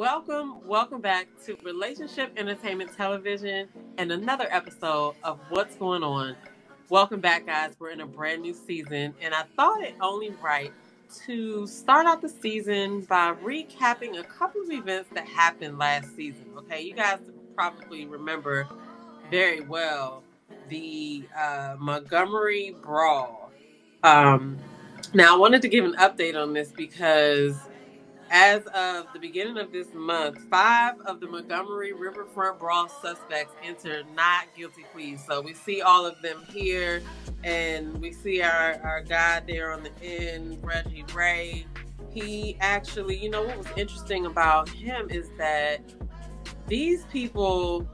Welcome back to Relationship Entertainment Television and another episode of What's Going On. Welcome back, guys. We're in a brand new season, and I thought it only right to start out the season by recapping a couple of events that happened last season. Okay, you guys probably remember very well the Montgomery Brawl. Now, I wanted to give an update on this because as of the beginning of this month, 5 of the Montgomery Riverfront Brawl suspects entered not guilty pleas. So we see all of them here, and we see our guy there on the end, Reggie Ray. He actually, what was interesting about him is that these 4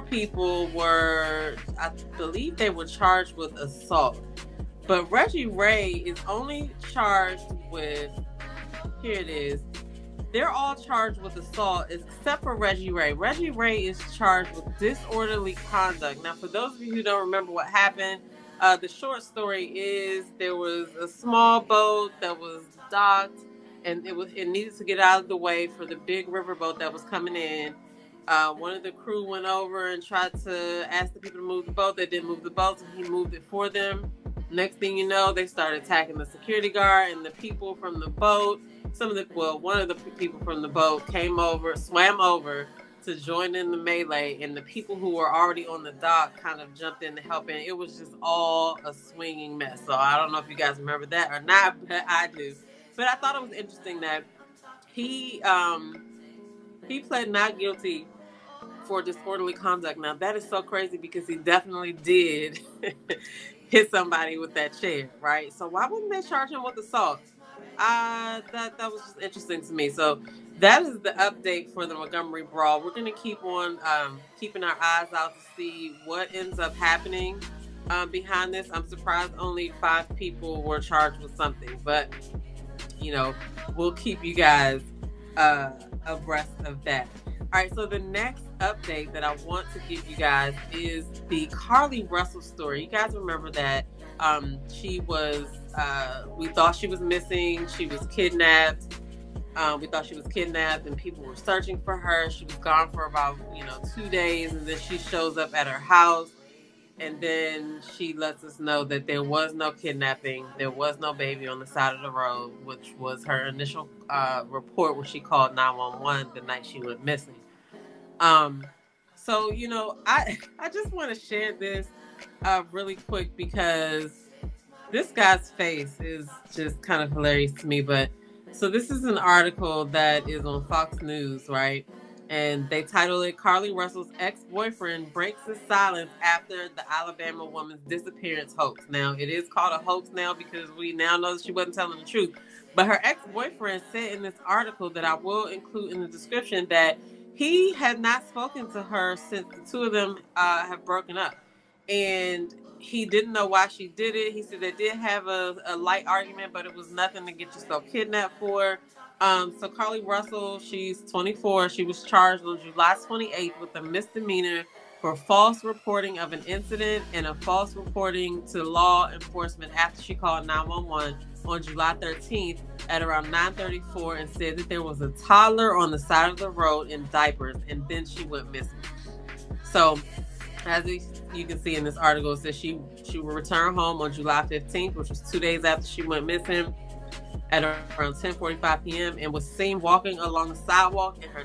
people were, I believe they were charged with assault. But Reggie Ray is only charged with, here it is. They're all charged with assault except for Reggie Ray. Reggie Ray is charged with disorderly conduct. Now, for those of you who don't remember what happened, the short story is there was a small boat that was docked, and it needed to get out of the way for the big riverboat that was coming in. One of the crew went over and tried to ask the people to move the boat. They didn't move the boat, so he moved it for them. Next thing you know, they started attacking the security guard and the people from the boat. One of the people from the boat swam over to join in the melee, and the people who were already on the dock kind of jumped in to help in. It was just all a swinging mess. So I don't know if you guys remember that or not, but I do. But I thought it was interesting that he pled not guilty for disorderly conduct. Now that is so crazy because he definitely did hit somebody with that chair, right? So why wouldn't they charge him with assault? That was just interesting to me. So that is the update for the Montgomery Brawl. We're going to keep on keeping our eyes out to see what ends up happening behind this. I'm surprised only 5 people were charged with something, but we'll keep you guys abreast of that. All right, so the next update that I want to give you guys is the Carlee Russell story. You guys remember that she was, we thought she was missing. She was kidnapped. We thought she was kidnapped, and people were searching for her. She was gone for about 2 days, and then she shows up at her house, and then she lets us know that there was no kidnapping. There was no baby on the side of the road, which was her initial report when she called 911 the night she went missing. So, I just want to share this really quick because this guy's face is just kind of hilarious to me. But so this is an article that is on Fox News, right? And they title it, Carlee Russell's ex-boyfriend breaks his silence after the Alabama woman's disappearance hoax. Now, it is called a hoax now because we now know that she wasn't telling the truth. But her ex-boyfriend said in this article that I will include in the description that he had not spoken to her since the 2 of them have broken up. And he didn't know why she did it. He said they did have a light argument, but it was nothing to get yourself kidnapped for. So Carlee Russell, she's 24. She was charged on July 28th with a misdemeanor for false reporting of an incident and a false reporting to law enforcement after she called 911 on July 13th at around 9:34 and said that there was a toddler on the side of the road in diapers, and then she went missing. So as you can see in this article, it says she will return home on July 15th, which was 2 days after she went missing, at around 10:45 p.m. and was seen walking along the sidewalk in her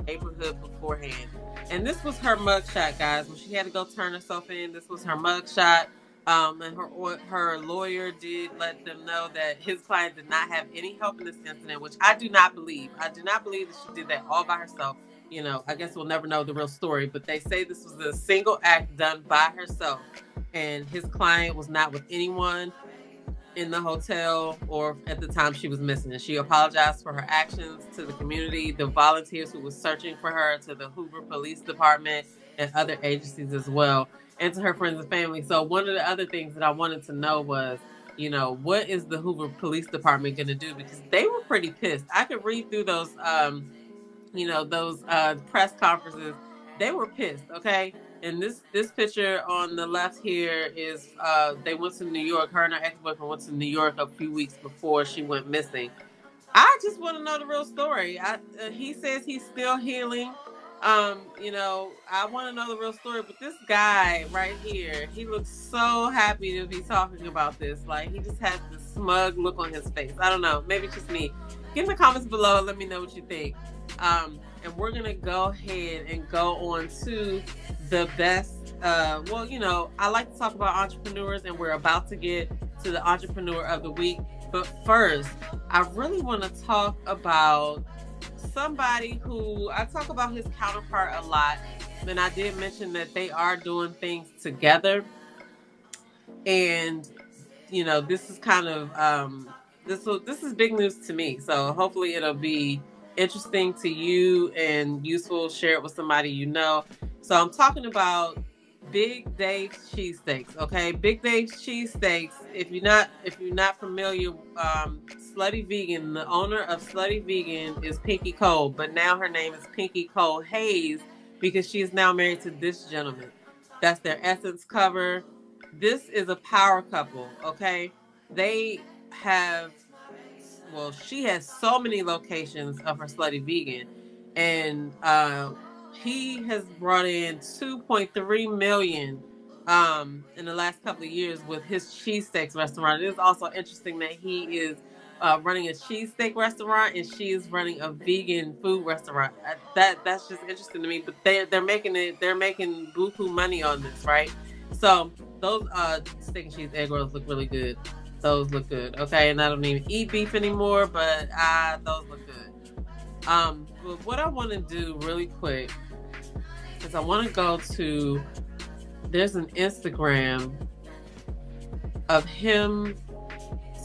neighborhood beforehand. And this was her mugshot, guys. When she had to go turn herself in, this was her mugshot. And her lawyer did let them know that his client did not have any help in this incident, which I do not believe. I do not believe that she did that all by herself. I guess we'll never know the real story, but they say this was a single act done by herself, and his client was not with anyone in the hotel or at the time she was missing. And she apologized for her actions to the community, the volunteers who were searching for her, to the Hoover Police Department and other agencies as well, and to her friends and family. So one of the other things that I wanted to know was, what is the Hoover Police Department going to do? Because they were pretty pissed. I could read through those press conferences. They were pissed, okay? And this picture on the left here is they went to New York. Her and her ex-boyfriend went to New York a few weeks before she went missing. I just want to know the real story. He says he's still healing. You know, I want to know the real story. But this guy right here, he looks so happy to be talking about this. Like, he just has this smug look on his face. I don't know. Maybe it's just me. Get in the comments below. Let me know what you think. And we're gonna go ahead and go on to the best. Well, you know, I like to talk about entrepreneurs, and we're about to get to the entrepreneur of the week. But first, I really want to talk about somebody who I talk about his counterpart a lot. And I did mention that they are doing things together. And, you know, this is kind of, this is big news to me. So hopefully it'll be interesting to you and useful. Share it with somebody you know. So I'm talking about Big Dave's Cheesesteaks, okay? Big Dave's Cheesesteaks. If you're not familiar, Slutty Vegan, the owner of Slutty Vegan is Pinky Cole, but now her name is Pinky Cole Hayes because she is now married to this gentleman. That's their Essence cover. This is a power couple, okay? They have, well, she has so many locations of her Slutty Vegan, and he has brought in $2.3 million in the last couple of years with his cheesesteaks restaurant. It is also interesting that he is running a cheesesteak restaurant and she is running a vegan food restaurant. That's just interesting to me. But they're making buku money on this, right? So those steak and cheese egg rolls look really good. Those look good, okay? And I don't even eat beef anymore, but those look good. But what I want to do really quick is I want to go to, there's an Instagram of him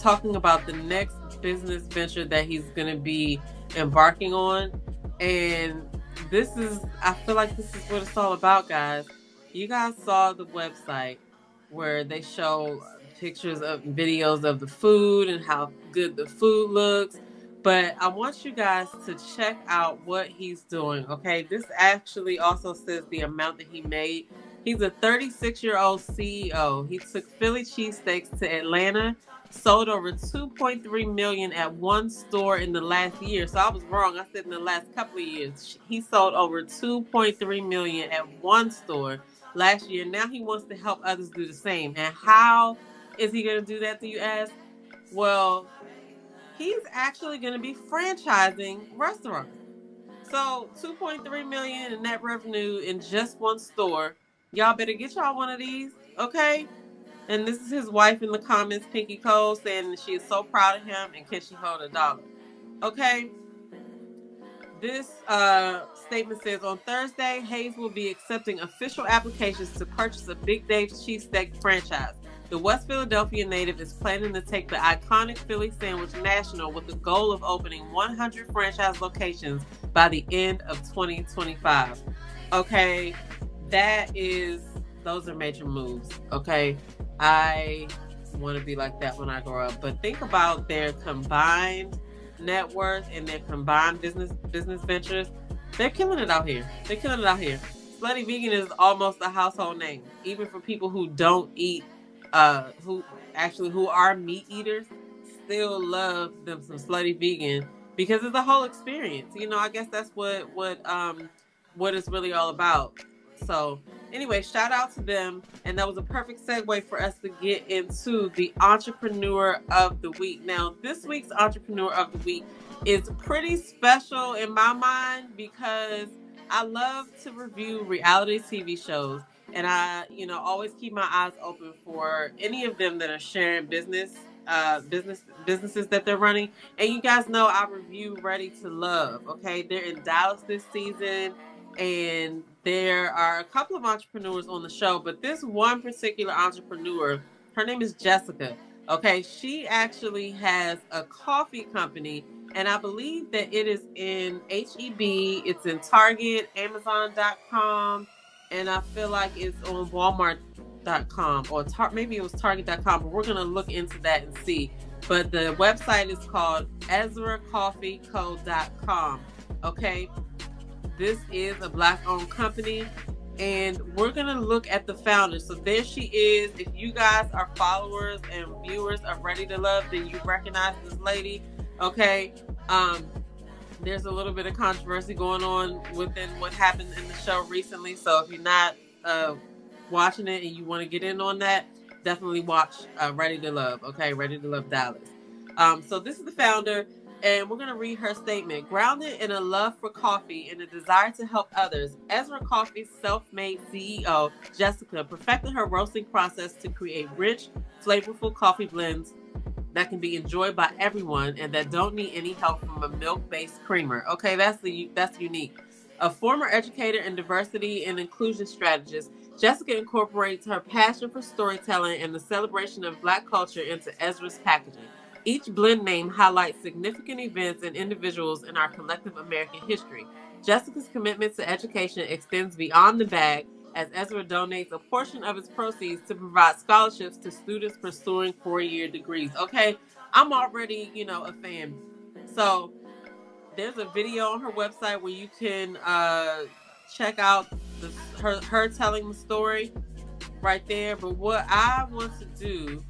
talking about the next business venture that he's going to be embarking on. And this is, I feel like this is what it's all about, guys. You guys saw the website where they show pictures of videos of the food and how good the food looks. But I want you guys to check out what he's doing, okay? This actually also says the amount that he made. He's a 36-year-old CEO. He took Philly cheesesteaks to Atlanta, sold over $2.3 million at one store in the last year. So I was wrong. I said in the last couple of years. He sold over $2.3 million at one store last year. Now he wants to help others do the same. And how is he going to do that, do you ask? Well, he's actually going to be franchising restaurants. So $2.3 million in net revenue in just one store. Y'all better get y'all one of these, okay? And this is his wife in the comments, Pinky Cole, saying that she is so proud of him and can she hold $1, okay? This statement says, on Thursday, Hayes will be accepting official applications to purchase a Big Dave's Cheesesteak franchise. The West Philadelphia native is planning to take the iconic Philly sandwich national with the goal of opening 100 franchise locations by the end of 2025. Okay, those are major moves, okay? I want to be like that when I grow up. But think about their combined net worth and their combined business ventures. They're killing it out here. They're killing it out here. Slutty Vegan is almost a household name, even for people who don't eat, who are meat eaters, still love them some Slutty Vegan because it's a whole experience. You know, I guess that's what it's really all about. So anyway, shout out to them. And that was a perfect segue for us to get into the Entrepreneur of the Week. Now, this week's Entrepreneur of the Week is pretty special in my mind because I love to review reality TV shows. And I, always keep my eyes open for any of them that are sharing businesses that they're running. And you guys know I review Ready to Love. Okay, they're in Dallas this season, and there are a couple of entrepreneurs on the show, but this one particular entrepreneur, her name is Jessica. Okay, she actually has a coffee company, and I believe that it is in H-E-B. It's in Target, Amazon.com, and I feel like it's on Walmart.com or maybe it was Target.com, but we're going to look into that and see. But the website is called EzraCoffeeCo.com. Okay, this is a Black-owned company, and we're going to look at the founder. So there she is. If you guys are followers and viewers of Ready to Love, then you recognize this lady. Okay, There's a little bit of controversy going on within what happened in the show recently. So if you're not watching it and you want to get in on that, definitely watch Ready to Love. Okay, Ready to Love Dallas. So this is the founder, and we're going to read her statement. Grounded in a love for coffee and a desire to help others, Ezra Coffee's self-made CEO, Jessica, perfected her roasting process to create rich, flavorful coffee blends that can be enjoyed by everyone and that don't need any help from a milk-based creamer. Okay, that's unique. A former educator and diversity and inclusion strategist, Jessica incorporates her passion for storytelling and the celebration of Black culture into Ezra's packaging. Each blend name highlights significant events and individuals in our collective American history. Jessica's commitment to education extends beyond the bag, as Ezra donates a portion of its proceeds to provide scholarships to students pursuing 4-year degrees. Okay, I'm already, a fan. So there's a video on her website where you can check out her telling the story right there. But what I want to do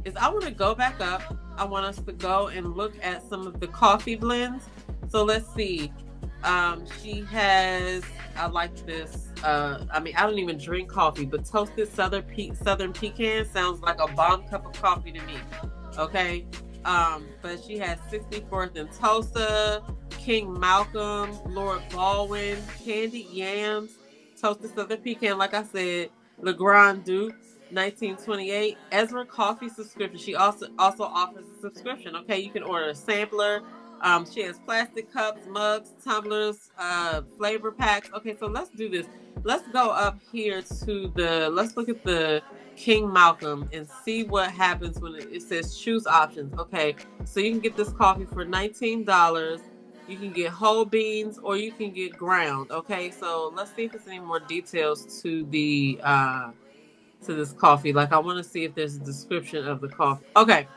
is I want to go back up. I want us to go and look at some of the coffee blends. So let's see. She has, I like this. I don't even drink coffee, but toasted southern pecan sounds like a bomb cup of coffee to me. Okay. But she has 64th and Tulsa, King Malcolm, Lord Baldwin, candied yams, toasted southern pecan, like I said, Le Grand Duke, 1928, Ezra coffee subscription. She also offers a subscription. Okay, you can order a sampler. She has plastic cups, mugs, tumblers, flavor packs. Okay, so let's do this. Let's go up here to let's look at the King Malcolm and see what happens when it says choose options. Okay, so you can get this coffee for $19. You can get whole beans or you can get ground. Okay, so let's see if there's any more details to the to this coffee. Like, I want to see if there's a description of the coffee. Okay.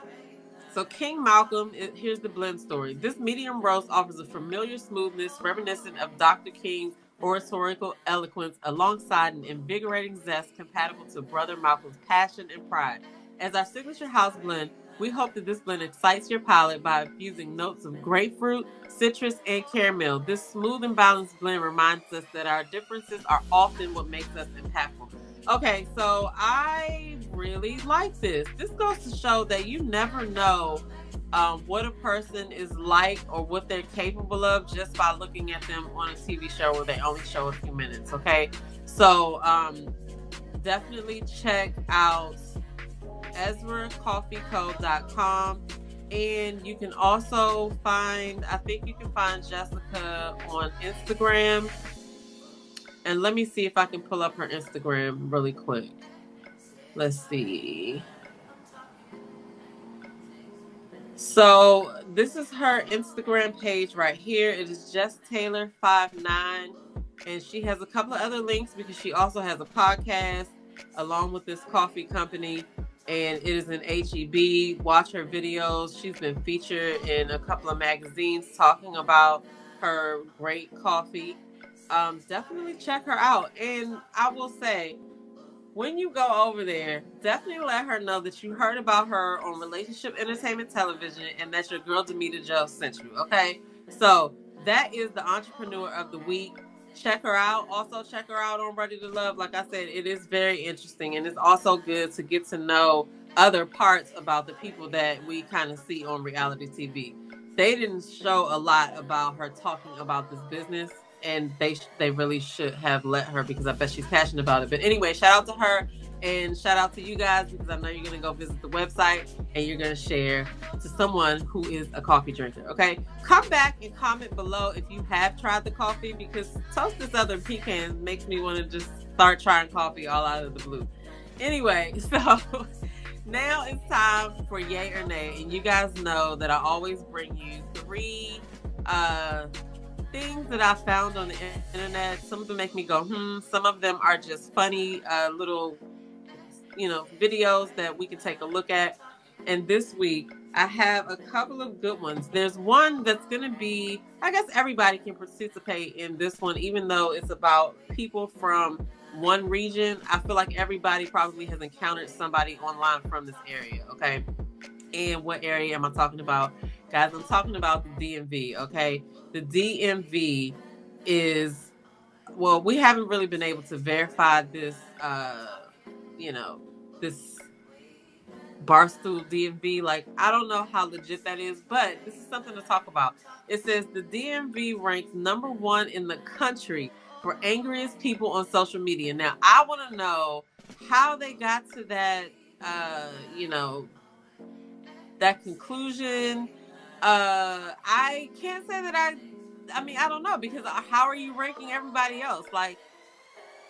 So King Malcolm, here's the blend story. This medium roast offers a familiar smoothness reminiscent of Dr. King's oratorical eloquence alongside an invigorating zest compatible to Brother Malcolm's passion and pride. As our signature house blend, we hope that this blend excites your palate by infusing notes of grapefruit, citrus, and caramel. This smooth and balanced blend reminds us that our differences are often what makes us impactful. Okay, so I really like this. This goes to show that you never know what a person is like or what they're capable of just by looking at them on a TV show where they only show a few minutes, okay? So definitely check out EzraCoffeeCo.com, and you can also find Jessica on Instagram. And let me see if I can pull up her Instagram really quick. Let's see. So this is her Instagram page right here. It is JessTaylor59. And she has a couple of other links because she also has a podcast along with this coffee company. And it is in HEB. Watch her videos. She's been featured in a couple of magazines talking about her great coffee. Definitely check her out. And I will say, when you go over there, definitely let her know that you heard about her on Relationship Entertainment Television and that your girl DamitaJo sent you, okay? So that is the Entrepreneur of the Week. Check her out. Also check her out on Ready to Love. Like I said, it is very interesting, and it's also good to get to know other parts about the people that we kind of see on reality TV. They didn't show a lot about her talking about this business, and they really should have let her, because I bet she's passionate about it. But anyway, shout out to her and shout out to you guys, because I know you're going to go visit the website and you're going to share to someone who is a coffee drinker. Okay, come back and comment below if you have tried the coffee, because toasted southern pecans makes me want to just start trying coffee all out of the blue. Anyway, so now it's time for yay or nay, and you guys know that I always bring you 3 things that I found on the internet. Some of them make me go, some of them are just funny little, videos that we can take a look at. And this week, I have a couple of good ones. There's one that's going to be, I guess everybody can participate in this one, even though it's about people from one region. I feel like everybody probably has encountered somebody online from this area, okay? And what area am I talking about? Guys, I'm talking about the DMV, okay? The DMV is, well, we haven't really been able to verify this, this Barstool DMV. Like, I don't know how legit that is, but this is something to talk about. It says the DMV ranks #1 in the country for angriest people on social media. Now, I want to know how they got to that, that conclusion. I can't say that I mean, I don't know, because how are you ranking everybody else? Like,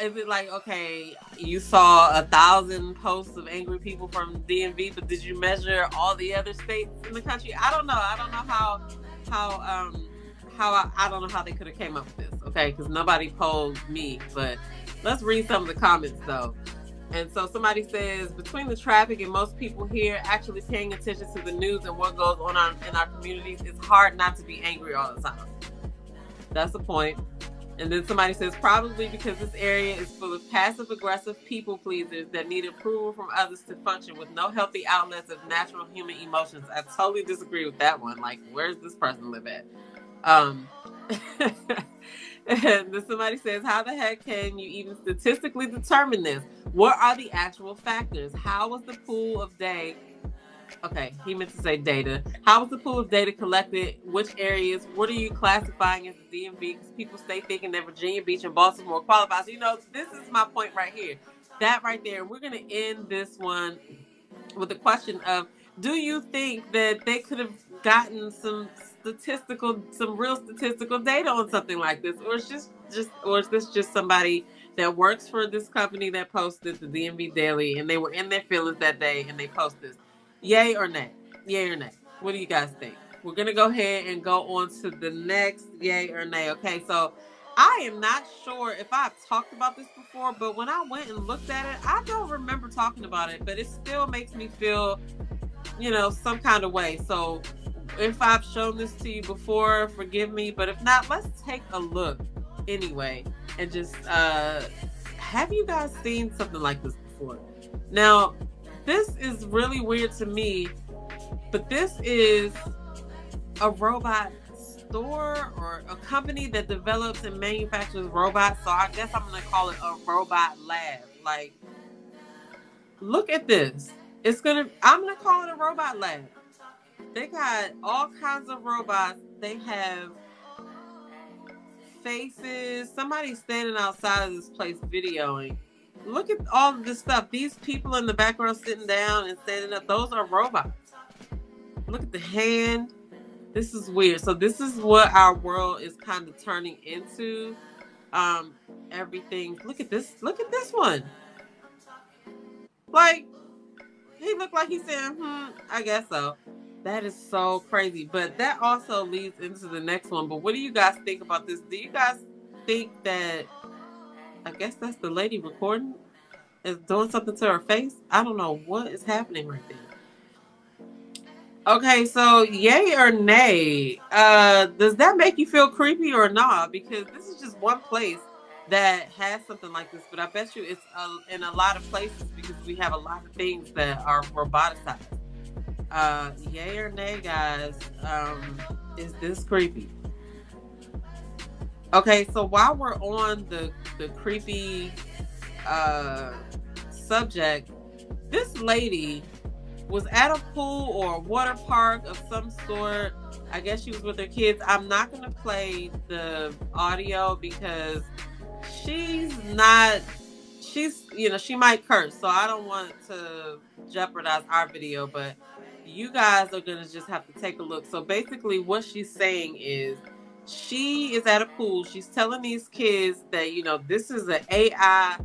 is it like, okay, you saw 1,000 posts of angry people from DMV, but did you measure all the other states in the country? I don't know. I don't know I don't know how they could have came up with this. Okay, because nobody polled me, but let's read some of the comments though. And so somebody says, between the traffic and most people here actually paying attention to the news and what goes on in our communities, it's hard not to be angry all the time. That's the point. And then somebody says, probably because this area is full of passive-aggressive people pleasers that need approval from others to function with no healthy outlets of natural human emotions. I totally disagree with that one. Like, where's this person live at? And then somebody says, how the heck can you even statistically determine this? What are the actual factors? How was the pool of data? Okay, he meant to say data. How was the pool of data collected? Which areas? What are you classifying as the DMV? Because people stay thinking that Virginia Beach and Baltimore qualifies. You know, this is my point right here. That right there. We're going to end this one with the question of, do you think that they could have gotten some real statistical data on something like this? Or is this just somebody that works for this company that posted the DMV Daily and they were in their feelings that day and they post this? Yay or nay? Yay or nay? What do you guys think? We're going to go ahead and go on to the next yay or nay. Okay, so I am not sure if I've talked about this before, but when I went and looked at it, I don't remember talking about it, but it still makes me feel, some kind of way. So if I've shown this to you before, forgive me, but if not, let's take a look anyway and just, have you guys seen something like this before? Now, this is really weird to me, but this is a robot store or a company that develops and manufactures robots. So I guess I'm going to call it a robot lab. Like, look at this. I'm going to call it a robot lab. They got all kinds of robots. They have faces. Somebody's standing outside of this place videoing. Look at all of this stuff. These people in the background sitting down and standing up, those are robots. Look at the hand. This is weird. So this is what our world is kind of turning into. Everything. Look at this. Look at this one. Like, he looked like he's saying, I guess so. That is so crazy. But that also leads into the next one. But what do you guys think about this? Do you guys think that, I guess that's the lady recording, is doing something to her face? I don't know what is happening right there. Okay, so yay or nay? Does that make you feel creepy or not? Because this is just one place that has something like this, but I bet you it's in a lot of places because we have a lot of things that are roboticized. Yay or nay, guys? Is this creepy? Okay, so while we're on the creepy subject, this lady was at a pool or a water park of some sort. I guess she was with her kids. I'm not going to play the audio because she might curse, so I don't want to jeopardize our video, but you guys are going to just have to take a look. So basically what she's saying is, she is at a pool. She's telling these kids that, this is an AI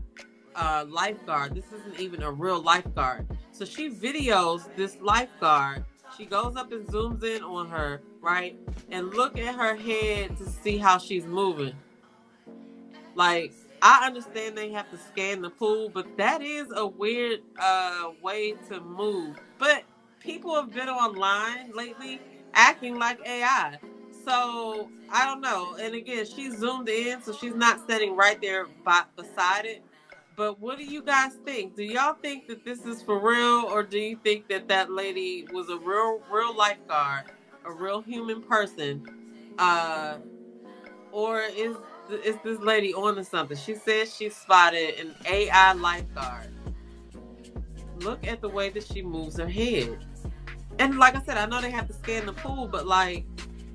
lifeguard. This isn't even a real lifeguard. So she videos this lifeguard. She goes up and zooms in on her, right? And look at her head to see how she's moving. Like, I understand they have to scan the pool, but that is a weird way to move. But people have been online lately acting like AI. So, I don't know. And again, she's zoomed in, so she's not standing right there beside it. But what do you guys think? Do y'all think that this is for real, or do you think that lady was a real lifeguard a real human person, or is this lady on to something? She says she spotted an AI lifeguard. Look at the way that she moves her head. And like I said, I know they have to scan the pool, but like,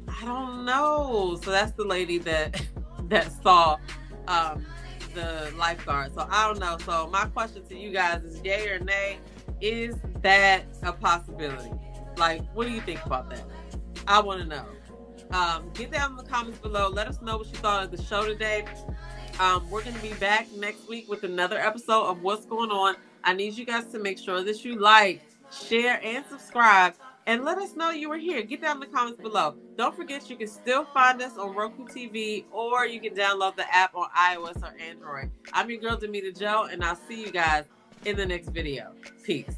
I don't know. So that's the lady that saw the lifeguard. So I don't know. So my question to you guys is, yay or nay? Is that a possibility? Like, what do you think about that? I want to know. Get down in the comments below. Let us know what you thought of the show today. We're going to be back next week with another episode of What's Going On. I need you guys to make sure that you like, share, and subscribe. And let us know you were here. Get down in the comments below. Don't forget, you can still find us on Roku TV, or you can download the app on iOS or Android. I'm your girl, DamitaJo, and I'll see you guys in the next video. Peace.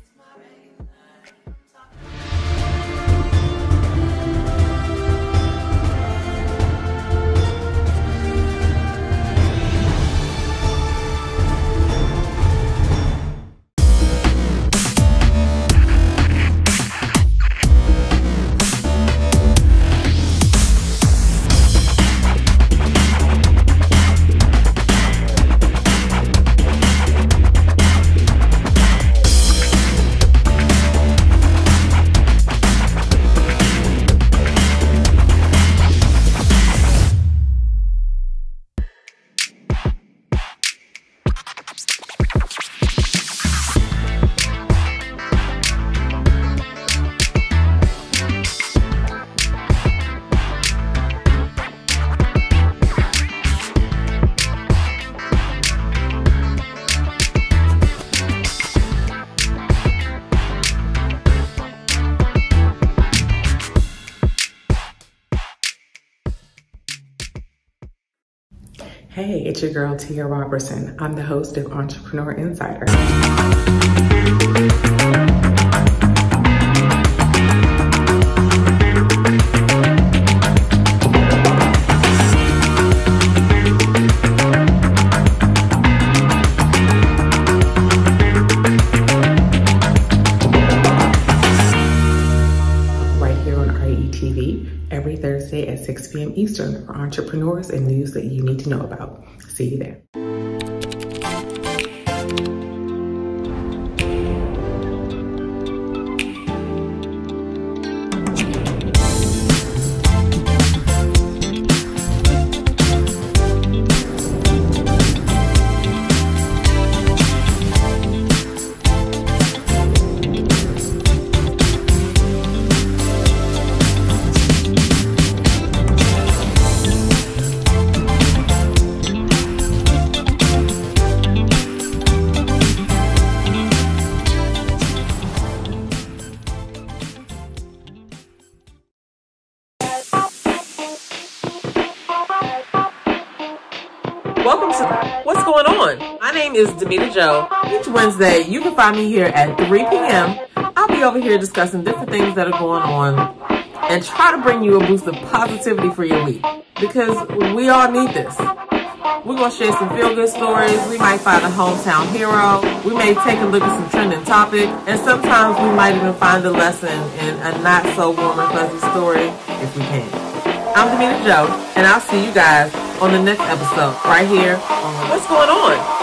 Hey, it's your girl, Tia Robertson. I'm the host of Entrepreneur Insider. Every Thursday at 6 p.m. Eastern for entrepreneurs and news that you need to know about. See you there. Welcome to What's Going On? My name is DamitaJo. Each Wednesday, you can find me here at 3 p.m. I'll be over here discussing different things that are going on and try to bring you a boost of positivity for your week, because we all need this. We're going to share some feel-good stories. We might find a hometown hero. We may take a look at some trending topic. And sometimes we might even find a lesson in a not-so-warm and fuzzy story if we can. I'm DamitaJo, and I'll see you guys on the next episode right here on What's Going On?